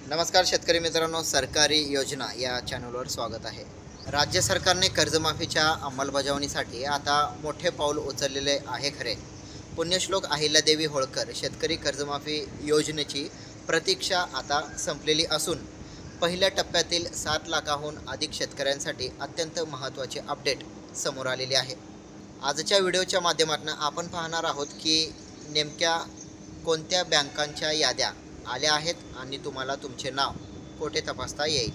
नमस्कार शेतकरी मित्रांनो, सरकारी योजना या चॅनलवर स्वागत आहे. राज्य सरकारने कर्जमाफीच्या अंमलबजावणीसाठी आता मोठे पाऊल उचललेले आहे खरे. पुण्यश्लोक अहिल्यादेवी होळकर शेतकरी कर्जमाफी योजनेची प्रतीक्षा आता संपलेली असून पहिल्या टप्प्यातील 7 लाखाहून अधिक शेतकऱ्यांसाठी अत्यंत महत्त्वाचे अपडेट समोर आलेले आहे. आजच्या व्हिडिओच्या माध्यमातून आपण पाहणार आहोत की नेमक्या कोणत्या बँकांच्या याद्या आल्या आहेत आणि तुम्हाला तुमचे नाव कोठे तपासता येईल.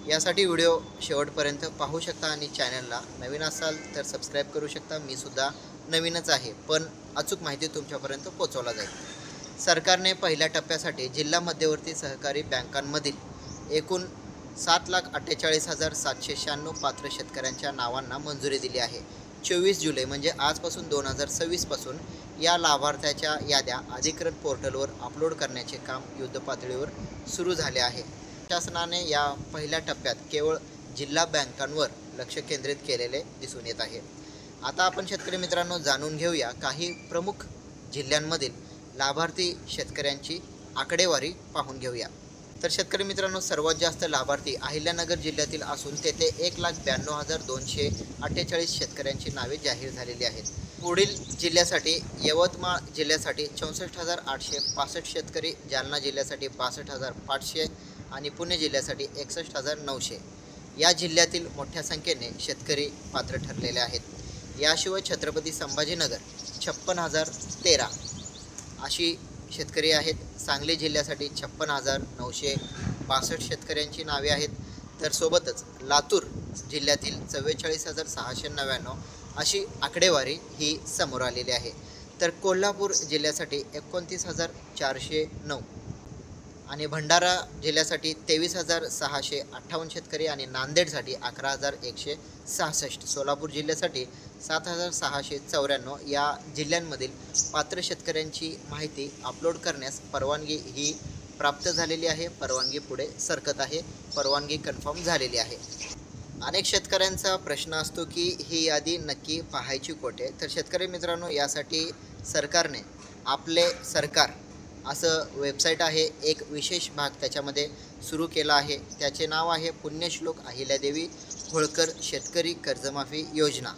यासाठी व्हिडिओ शेवटपर्यंत पाहू शकता आणि चॅनलला नवीन असाल तर सबस्क्राईब करू शकता. मी सुद्धा नवीनच आहे, पण अचूक माहिती तुमच्यापर्यंत पोहोचवला जाईल. सरकारने पहिल्या टप्प्यासाठी जिल्हा मध्यवर्ती सहकारी बँकांमधील एकूण 7,48,796 पात्र शेतकऱ्यांच्या नावांना मंजुरी दिली आहे. 24 जुलै म्हणजे आजपासून 2026 पासून या लाभार्थ्याच्या याद्या अधिकृत पोर्टलवर अपलोड करण्याचे काम युद्धपातळीवर सुरू झाले आहे. शासनाने या पहिल्या टप्प्यात केवळ जिल्हा बँकांवर लक्ष केंद्रित केलेले दिसून येत आहे. आता आपण शेतकरी मित्रांनो जाणून घेऊया काही प्रमुख जिल्ह्यांमधील लाभार्थी शेतकऱ्यांची आकडेवारी पाहून घेऊया. तर शेतकरी मित्रांनो, सर्वात जास्त लाभार्थी अहिल्यानगर जिल्ह्यातील असून तेथे 1,92,248 शेतकऱ्यांची नावे जाहीर झालेली आहेत. पुढील जिल्ह्यासाठी यवतमाळ जिल्ह्यासाठी 64,865 शेतकरी, जालना जिल्ह्यासाठी 62,500 आणि पुणे जिल्ह्यासाठी 61,900 या जिल्ह्यातील मोठ्या संख्येने शेतकरी पात्र ठरलेले आहेत. याशिवाय छत्रपती संभाजीनगर 56,013 अशी शेतकरी आहेत. सांगली जिल्ह्यासाठी 56,962 शेतकऱ्यांची नावे आहेत. तर सोबतच लातूर जिल्ह्यातील 44,699 अशी आकडेवारी ही समोर आलेली आहे. तर कोल्हापूर जिल्ह्यासाठी 29,409 आणि भंडारा जिल्ह्यासाठी 23,658 शेतकरी आणि नांदेडसाठी 11,166, सोलापूर जिल्ह्यासाठी 7,694 या जिल्ह्यांमधील पात्र शेतकऱ्यांची माहिती अपलोड करण्यास परवानगी ही प्राप्त झालेली आहे. परवानगी पुढे सरकत आहे. परवानगी कन्फर्म झालेली आहे. अनेक शेतकऱ्यांचा प्रश्न असतो की ही यादी नक्की पाहायची कोठे. तर शेतकरी मित्रांनो, यासाठी सरकारने आपले सरकार असं वेबसाईट आहे, एक विशेष भाग त्याच्यामध्ये सुरू केला आहे. त्याचे नाव आहे पुण्यश्लोक अहिल्यादेवी होळकर शेतकरी कर्जमाफी योजना.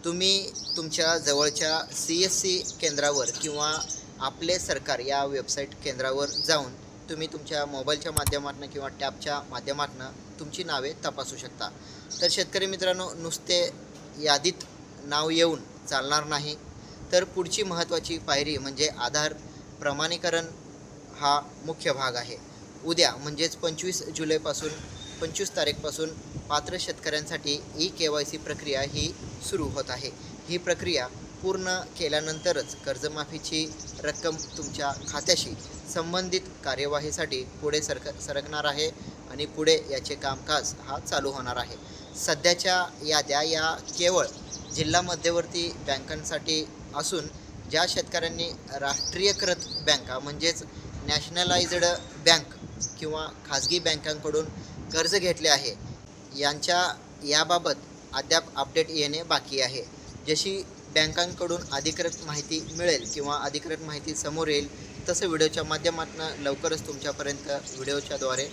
तुम्ही तुमच्या जवळच्या CSC केंद्रावर किंवा आपले सरकार या वेबसाईट केंद्रावर जाऊन तुम्ही तुमच्या मोबाईलच्या माध्यमातून किंवा टॅबच्या माध्यमातून तुमची नावे तपासू शकता. तर शेतकरी मित्रांनो, नुसते यादीत नाव येऊन चालणार नाही. तर पुढची महत्त्वाची पायरी म्हणजे आधार प्रमाणीकरण हा मुख्य भाग आहे. उद्या म्हणजेच 25 तारीखपासून पात्र शेतकऱ्यांसाठी eKYC प्रक्रिया ही सुरू होत आहे. ही प्रक्रिया पूर्ण केल्यानंतरच कर्जमाफीची रक्कम तुमच्या खात्याशी संबंधित कार्यवाहीसाठी पुढे सरकणार आहे आणि पुढे याचे कामकाज हा चालू होणार आहे. सध्याच्या याद्या या केवळ जिल्हा मध्यवर्ती बँकांसाठी असून ज्या शेतकऱ्यांनी राष्ट्रीयकृत बँका म्हणजेच नॅशनलाइज्ड बँक किंवा खाजगी बँकांकडून कर्ज घेतले आहे याबाबत अद्याप अपडेट येणे बाकी आहे. जशी बँकांकडून अधिकृत माहिती मिळेल किंवा अधिकृत माहिती समोर येईल तसं व्हिडिओच्या माध्यमातून लवकरच तुमच्यापर्यंत व्हिडिओच्याद्वारे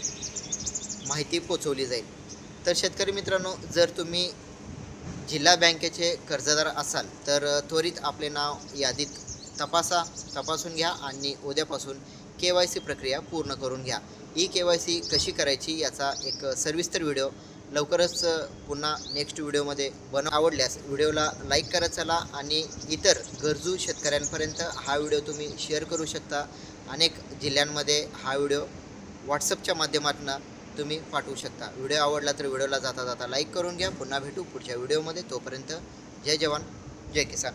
माहिती पोचवली जाईल. तर शेतकरी मित्रांनो, जर तुम्ही जिल्हा बँकेचे कर्जदार असाल तर त्वरित आपले नाव यादीत तपासून घ्या आणि उद्यापासून KYC प्रक्रिया पूर्ण करून घ्या. eKYC कशी करायची याचा एक सविस्तर व्हिडिओ लवकरच पुन्हा नेक्स्ट व्हिडिओमध्ये आवडल्यास व्हिडिओला लाईक करत चला आणि इतर गरजू शेतकऱ्यांपर्यंत हा व्हिडिओ तुम्ही शेअर करू शकता. अनेक जिल्ह्यांमध्ये हा व्हिडिओ WhatsAppच्या माध्यमातून तुम्ही पाठवू शकता. व्हिडिओ आवडला तर व्हिडिओला जाता लाईक करून घ्या. पुन्हा भेटू पुढच्या व्हिडिओमध्ये. तोपर्यंत जय जवान जय किसान.